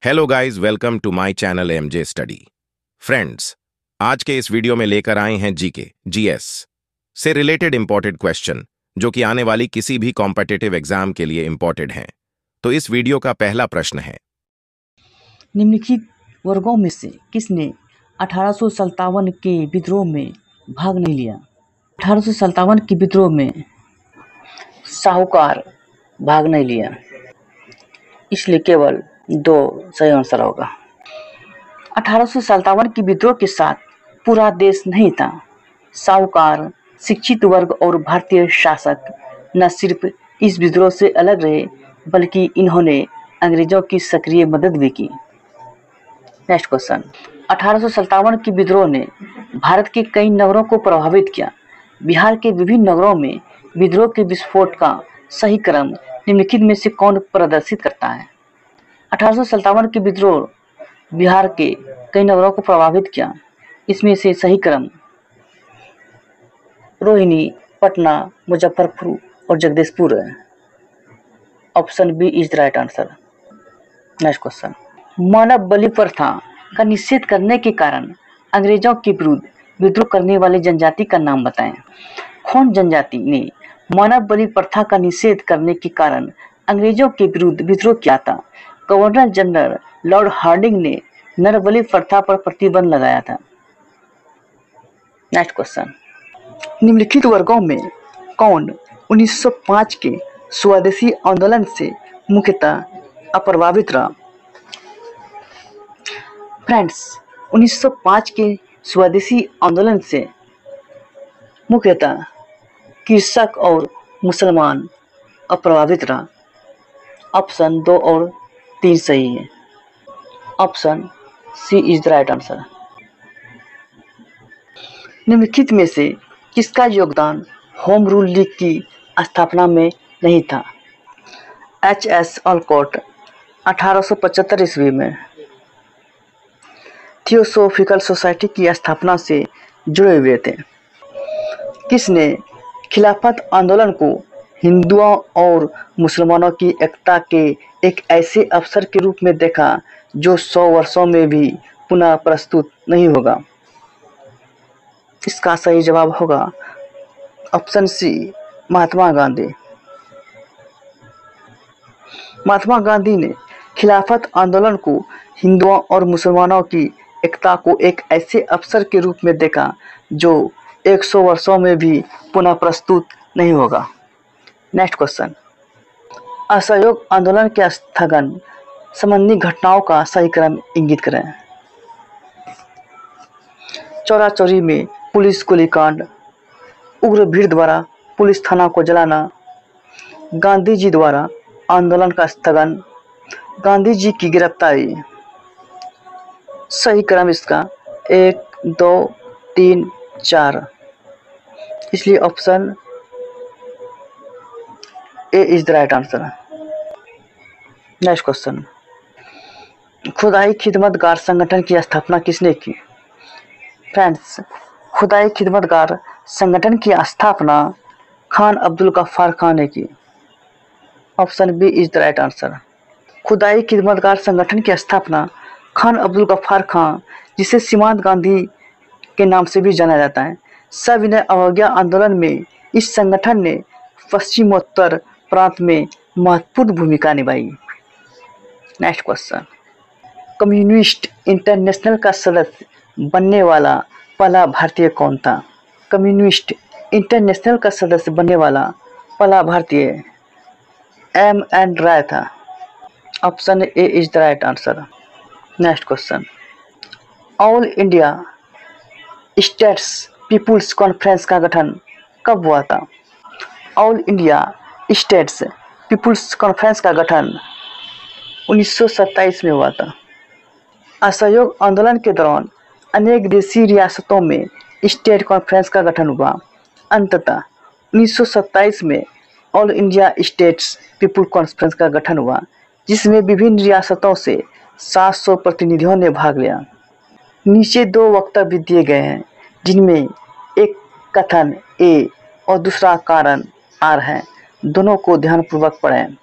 Hello guys, welcome to my channel MJ study. Friends, आज के इस वीडियो में लेकर आए हैं जीके जीएस से रिलेटेड इंपॉर्टेंट क्वेश्चन जो कि आने वाली किसी भी कॉम्पिटिटिव एग्जाम के लिए इंपॉर्टेंट हैं। तो इस वीडियो का पहला प्रश्न है, निम्नलिखित वर्गों में से किसने 1857 के विद्रोह में भाग नहीं लिया? 1857 के विद्रोह में साहूकार भाग नहीं लिया, इसलिए केवल 2 सही आंसर होगा। 1857 के विद्रोह के साथ पूरा देश नहीं था। साहूकार, शिक्षित वर्ग और भारतीय शासक न सिर्फ इस विद्रोह से अलग रहे बल्कि इन्होंने अंग्रेजों की सक्रिय मदद भी की। नेक्स्ट क्वेश्चन, 1857 के विद्रोह ने भारत के कई नगरों को प्रभावित किया। बिहार के विभिन्न नगरों में विद्रोह के विस्फोट का सही क्रम निम्नलिखित में से कौन प्रदर्शित करता है? 1857 के विद्रोह बिहार के कई नगरों को प्रभावित किया। इसमें से सही क्रम रोहिणी, पटना, मुजफ्फरपुर और जगदीशपुर है। Option B is the right answer. Next question, मानव बलि प्रथा का निषेध करने के कारण अंग्रेजों के विरुद्ध विद्रोह करने वाली जनजाति का नाम बताएं। कौन जनजाति ने मानव बलि प्रथा का निषेध करने के कारण अंग्रेजों के विरुद्ध विद्रोह किया था? गवर्नर जनरल लॉर्ड हार्डिंग ने नरबलि प्रथा पर प्रतिबंध लगाया था। नेक्स्ट क्वेश्चन, निम्नलिखित वर्गों में कौन 1905 के स्वदेशी आंदोलन से मुख्यतः अप्रभावित रहा? फ्रेंड्स, 1905 के स्वदेशी आंदोलन से मुख्यतः कृषक और मुसलमान अप्रभावित रहा। ऑप्शन 2 और 3 सही है। Option C is the right answer. निम्नलिखित में से किसका योगदान होम रूल लीग की स्थापना में नहीं था? एच.एस. ऑलकॉट 1875 ईस्वी में थियोसोफिकल सोसाइटी की स्थापना से जुड़े हुए थे। किसने खिलाफत आंदोलन को हिंदुओं और मुसलमानों की एकता के एक ऐसे अवसर के रूप में देखा जो 100 वर्षों में भी पुनः प्रस्तुत नहीं होगा? इसका सही जवाब होगा ऑप्शन सी, महात्मा गांधी। महात्मा गांधी ने खिलाफत आंदोलन को हिंदुओं और मुसलमानों की एकता को एक ऐसे अवसर के रूप में देखा जो 100 वर्षों में भी पुनः प्रस्तुत नहीं होगा। नेक्स्ट क्वेश्चन, असहयोग आंदोलन के स्थगन संबंधी घटनाओं का सही क्रम इंगित करें। चौरा चौरी में पुलिस गोलीकांड, उग्र भीड़ द्वारा पुलिस थाना को जलाना, गांधी जी द्वारा आंदोलन का स्थगन, गांधी जी की गिरफ्तारी। सही क्रम इसका 1, 2, 3, 4, इसलिए option A is the right answer. Next question, खुदाई खिदमतगार संगठन की स्थापना किसने की? फ्रेंड्स, खुदाई खिदमतगार संगठन की स्थापना खान अब्दुल गफ्फार खान ने की। Option B is the right answer. Khudai Khidmatgar संगठन की स्थापना खान अब्दुल गफ्फार खान, जिसे सीमांत गांधी के नाम से भी जाना जाता है, सविनय अवज्ञा आंदोलन में इस संगठन ने पश्चिमोत्तर प्रांत में महत्वपूर्ण भूमिका निभाई। नेक्स्ट क्वेश्चन, कम्युनिस्ट इंटरनेशनल का सदस्य बनने वाला पहला भारतीय कौन था? कम्युनिस्ट इंटरनेशनल का सदस्य बनने वाला पहला भारतीय एम.एन. राय था। Option A is the right answer. Next question, all India states people's conference का गठन कब हुआ था? All India states people's conference का गठन 1927 में हुआ था। असहयोग आंदोलन के दौरान अनेक देशी रियासतों में स्टेट कॉन्फ्रेंस का गठन हुआ। अंततः 1927 में all India states people conference का गठन हुआ, जिसमें विभिन्न रियासतों से 700 प्रतिनिधियों ने भाग लिया। नीचे 2 वक्तव्य दिए गए हैं, जिनमें एक कथन ए और दूसरा कारण आर है। दोनों को ध्यानपूर्वक पढ़ें।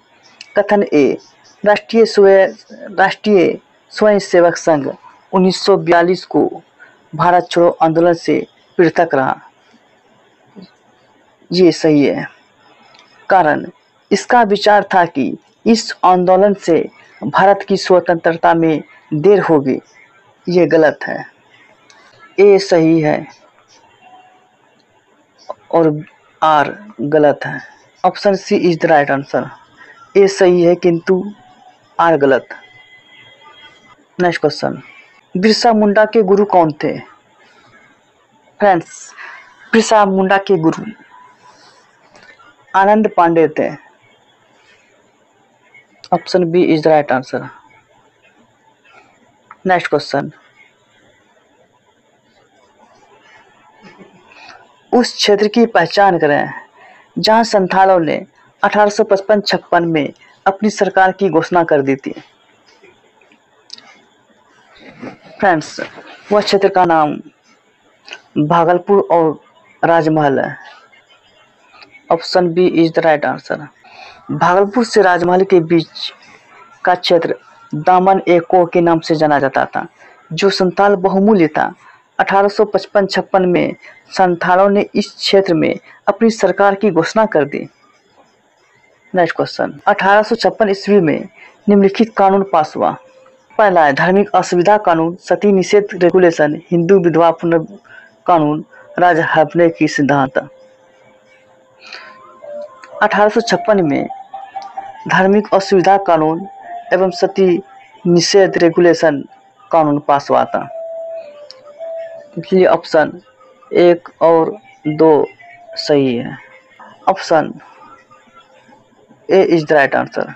कथन ए, राष्ट्रीय स्वयं सेवक संघ 1942 को भारत छोड़ो आंदोलन से पृथक रहा? ये सही है, कारण इसका विचार था कि इस आंदोलन से भारत की स्वतंत्रता में देर होगी। ये गलत है। ए सही है और आर गलत है। Option C is the right answer. A सही है किंतु आर गलत। नेक्स्ट क्वेश्चन, बिरसा मुंडा के गुरु कौन थे? फ्रेंड्स, बिरसा मुंडा के गुरु आनंद पांडे थे। Option B is the right answer. Next question, उस क्षेत्र की पहचान करें जहां संथालों ने 1855-56 में अपनी सरकार की घोषणा कर दी थी। फ्रेंड्स, वह क्षेत्र का नाम भागलपुर और राजमहल है। Option B is the right answer. Bhagalpur से राजमहल के बीच का क्षेत्र दामन ए को के नाम से जाना जाता था, जो संथाल बहुमूल्य था। 1855-56 में संथालों ने इस क्षेत्र में अपनी सरकार की घोषणा कर दी। नेक्स्ट क्वेश्चन, 1856 ईस्वी में निम्नलिखित कानून पास हुआ। पहला है धार्मिक असुविधा कानून, सती निषेध रेगुलेशन, हिंदू विधवा पुनर्कानून, राजा हर्बने की सिद्धांत। 1856 में धार्मिक असुविधा कानून एवं सती निषेध रेगुलेशन कानून पास हुआ था, इसलिए ऑप्शन 1 और 2 सही है। Option A is the right answer.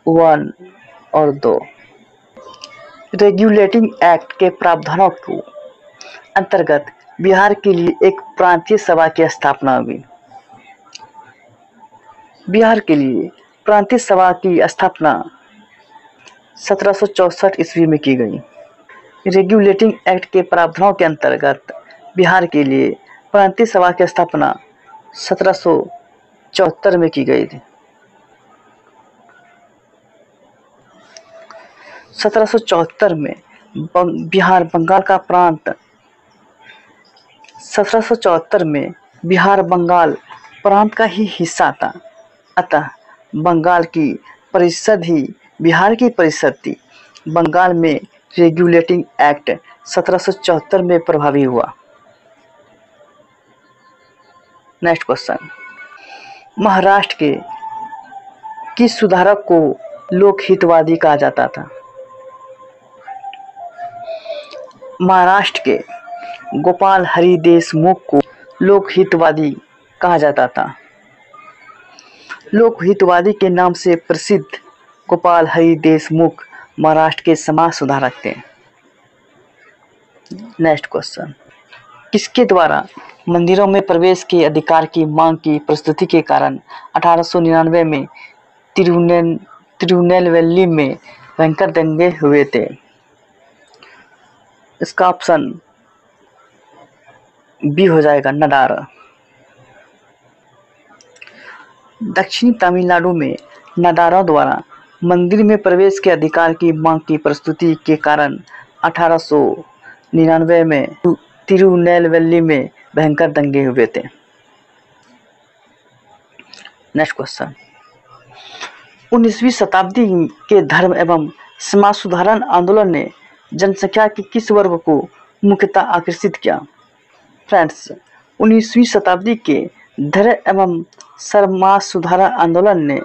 1 और 2। रेगुलेटिंग एक्ट के प्रावधानों को अंतर्गत बिहार के लिए एक प्रांतीय सभा की स्थापना हुई। बिहार के लिए प्रांतीय सभा की स्थापना 1764 ईस्वी में की गई। रेगुलेटिंग एक्ट के प्रावधानों के अंतर्गत बिहार के लिए प्रांतीय सभा की स्थापना 1774 में की गई थी। 1774 में बिहार बंगाल का प्रांत 1774 में बिहार बंगाल प्रांत का ही हिस्सा था, अतः बंगाल की परिषद ही बिहार की परिषद थी। बंगाल में रेगुलेटिंग एक्ट 1774 में प्रभावी हुआ। नेक्स्ट क्वेश्चन, महाराष्ट्र के किस सुधारक को लोकहितवादी कहा जाता था? महाराष्ट्र के गोपाल हरि देशमुख को लोकहितवादी कहा जाता था। लोकहितवादी के नाम से प्रसिद्ध गोपाल हरि देशमुख महाराष्ट्र के समाज सुधारक थे। नेक्स्ट क्वेश्चन, किसके द्वारा मंदिरों में प्रवेश के अधिकार की मांग की प्रस्तुति के कारण 1899 में तिरुनेलवेली में भयंकर दंगे हुए थे? इसका ऑप्शन बी हो जाएगा, नडार। दक्षिणी तमिलनाडु में नडारों द्वारा मंदिर में प्रवेश के अधिकार की मांग की प्रस्तुति के कारण 1899 में तिरुनेलवेली में भयंकर दंगे हुए थे। नेक्स्ट क्वेश्चन, 19वीं शताब्दी के धर्म एवं समाज सुधारण आंदोलन ने जनसंख्या के किस वर्ग को मुख्यतः आकर्षित किया? फ्रेंड्स, 19वीं शताब्दी के धर्म एवं समाज सुधारण आंदोलन ने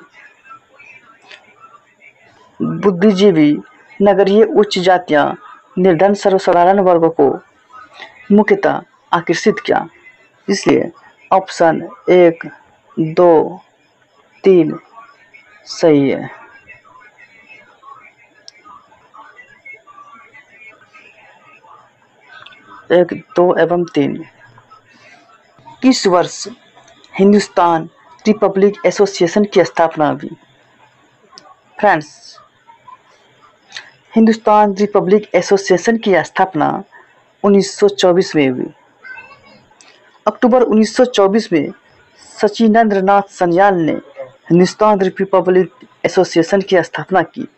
बुद्धिजीवी, नगरीय उच्च जातियां, निर्धन सर्वसाधारण वर्ग को मुख्यतः आकर्षित किया, इसलिए ऑप्शन 1, 2, 3 सही है। एक, 2 एवं 3। किस वर्ष हिंदुस्तान रिपब्लिक एसोसिएशन की स्थापना हुई? फ्रेंड्स, हिंदुस्तान रिपब्लिक एसोसिएशन की स्थापना 1924 में हुई। अक्टूबर 1924 में सचिंद्रनाथ सन्याल ने हिंदुस्तान रिपब्लिक एसोसिएशन की स्थापना की।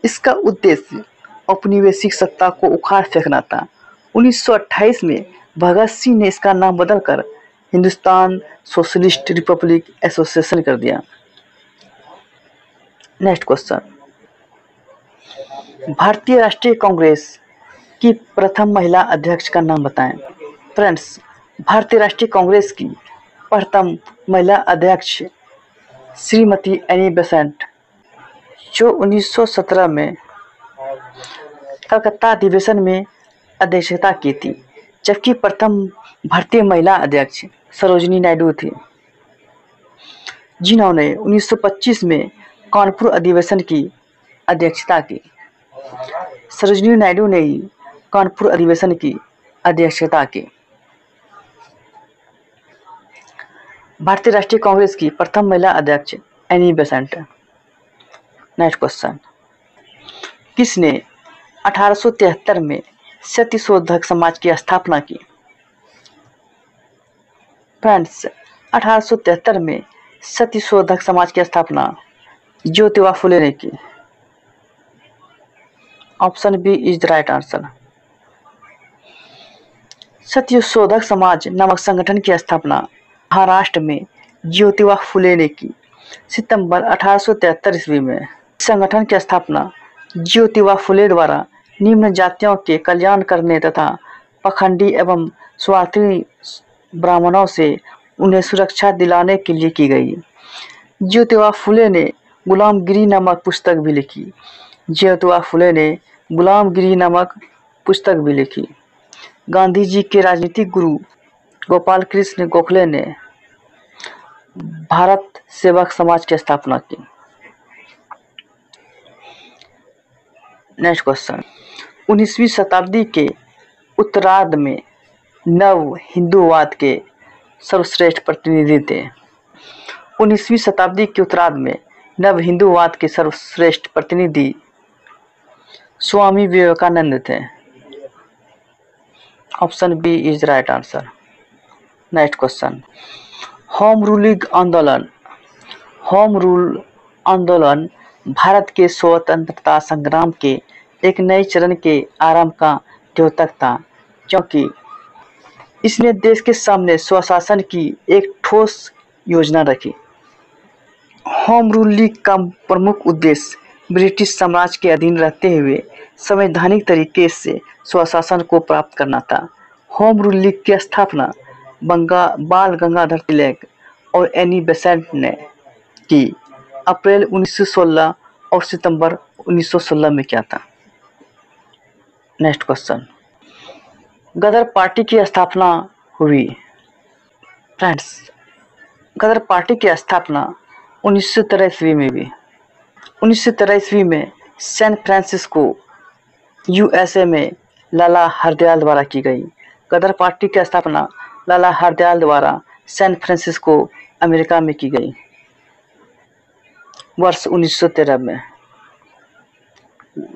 इसका उद्देश्य औपनिवेशिक सत्ता को उखाड़ फेंकना था। 1928 में भगत सिंह ने इसका नाम बदलकर हिंदुस्तान सोशलिस्ट रिपब्लिक एसोसिएशन कर दिया। नेक्स्ट क्वेश्चन, भारतीय राष्ट्रीय कांग्रेस की प्रथम महिला अध्यक्ष का नाम बताएं। फ्रेंड्स, भारतीय राष्ट्रीय कांग्रेस की प्रथम महिला अध्यक्ष श्रीमती एनी बेसेंट, जो 1917 में कलकत्ता अधिवेशन में अध्यक्षता की थी, जबकि प्रथम भारतीय महिला अध्यक्ष सरोजिनी नायडू थी, जिन्होंने 1925 में कानपुर अधिवेशन की अध्यक्षता की। सरोजिनी नायडू ने ही कानपुर अधिवेशन की अध्यक्षता की। भारतीय राष्ट्रीय कांग्रेस की प्रथम महिला अध्यक्ष एनी बेसेंट। नेक्स्ट क्वेश्चन, किसने 1873 में सत्यशोधक समाज की स्थापना की? फ्रेंड्स, 1873 में सत्यशोधक समाज की स्थापना ज्योतिबा फुले ने की। Option B is the right answer. Satyashodhak Samaj नामक संगठन की स्थापना महाराष्ट्र में ज्योतिबा फुले ने की सितंबर 1873 ईस्वी में। संगठन की स्थापना ज्योतिबा फुले द्वारा निम्न जातियों के कल्याण करने तथा पखंडी एवं स्वार्थी ब्राह्मणों से उन्हें सुरक्षा दिलाने के लिए की गई। ज्योतिबा फुले ने गुलामगिरी नामक पुस्तक भी लिखी। ज्योतिबा फुले ने गुलामगिरी नामक पुस्तक भी लिखी। गांधी जी के राजनीतिक गुरु गोपाल कृष्ण गोखले ने भारत सेवक समाज की स्थापना की। नेक्स्ट क्वेश्चन, 19वीं शताब्दी के उत्तरार्ध में नव हिंदूवाद के सर्वश्रेष्ठ प्रतिनिधि थे। 19वीं शताब्दी के उत्तरार्ध में नव हिंदूवाद के सर्वश्रेष्ठ प्रतिनिधि स्वामी विवेकानंद थे। Option B is right answer. Next question, home rule आंदोलन भारत के स्वतंत्रता संग्राम के एक नए चरण के आरंभ का द्योतक था, क्योंकि इसने देश के सामने स्वशासन की एक ठोस योजना रखी। होम रूल लीग का प्रमुख उद्देश्य ब्रिटिश साम्राज्य के अधीन रहते हुए संवैधानिक तरीके से स्वशासन को प्राप्त करना था। होम रूल लीग की स्थापना बाल गंगाधर तिलक और एनी बेसेंट ने की अप्रैल 1916 और सितंबर 1916 में किया था। नेक्स्ट क्वेश्चन, गदर पार्टी की स्थापना हुई। फ्रेंड्स, गदर पार्टी की स्थापना 1913 ईस्वी में हुई। 1913 ईस्वी में सैन फ्रांसिस्को यूएसए में लाला हरदयाल द्वारा की गई। गदर पार्टी की स्थापना लाला हरदयाल द्वारा सैन फ्रांसिस्को अमेरिका में की गई वर्ष 1913 में।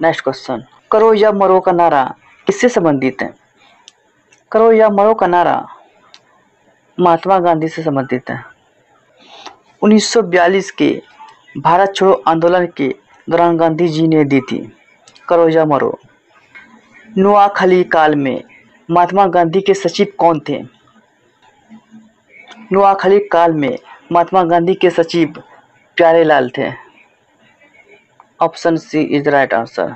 नेक्स्ट क्वेश्चन, करो या मरो का नारा किससे संबंधित है? करो या मरो का नारा महात्मा गांधी से संबंधित है। 1942 के भारत छोड़ो आंदोलन के दौरान गांधी जी ने दी थी करो या मरो। नोआखली काल में महात्मा गांधी के सचिव कौन थे? नोआखली काल में महात्मा गांधी के सचिव प्यारेलाल थे। Option C is right answer.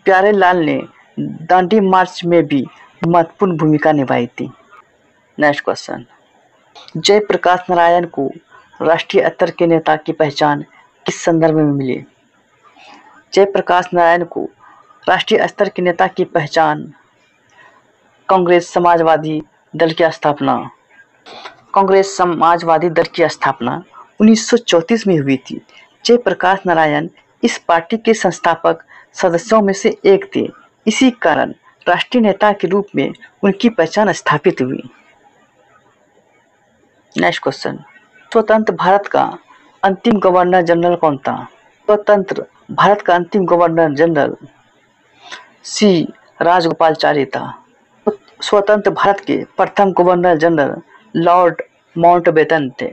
Pyarelal ने दांडी मार्च में भी महत्वपूर्ण भूमिका निभाई थी। नेक्स्ट क्वेश्चन, जयप्रकाश नारायण को राष्ट्रीय स्तर के नेता की पहचान किस संदर्भ में मिली? जयप्रकाश नारायण को राष्ट्रीय स्तर के नेता की पहचान कांग्रेस समाजवादी दल की स्थापना 1934 में हुई थी। जयप्रकाश नारायण इस पार्टी के संस्थापक सदस्यों में से एक थे। इसी कारण राष्ट्रीय नेता के रूप में उनकी पहचान स्थापित हुई। नेक्स्ट क्वेश्चन, स्वतंत्र भारत का अंतिम गवर्नर जनरल कौन था? स्वतंत्र भारत का अंतिम गवर्नर जनरल सी राजगोपालाचारी था। स्वतंत्र भारत के प्रथम गवर्नर जनरल लॉर्ड माउंटबेटन थे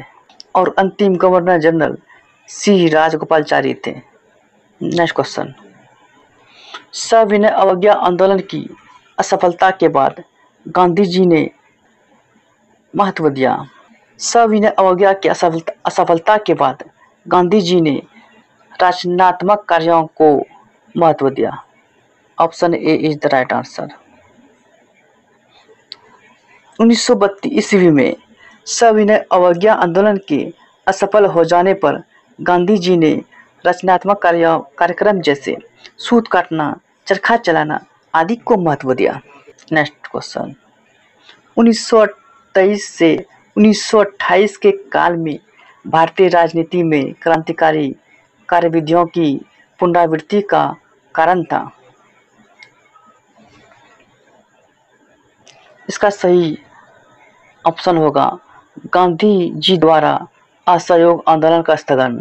और अंतिम गवर्नर जनरल सी राजगोपालचारी थे। नेक्स्ट क्वेश्चन, सविनय अवज्ञा आंदोलन की असफलता के बाद गांधी जी ने महत्व दिया। सविनय अवज्ञा की असफलता के बाद गांधी जी ने रचनात्मक कार्यों को महत्व दिया। Option A is the right answer. 1932 ईस्वी में सविनय अवज्ञा आंदोलन के असफल हो जाने पर गांधी जी ने रचनात्मक कार्यक्रम जैसे सूत काटना, चरखा चलाना आदि को महत्व दिया। नेक्स्ट क्वेश्चन, 1923 से 1928 के काल में भारतीय राजनीति में क्रांतिकारी कार्यविधियों की पुनरावृत्ति का कारण था। इसका सही ऑप्शन होगा गांधी जी द्वारा असहयोग आंदोलन का स्थगन।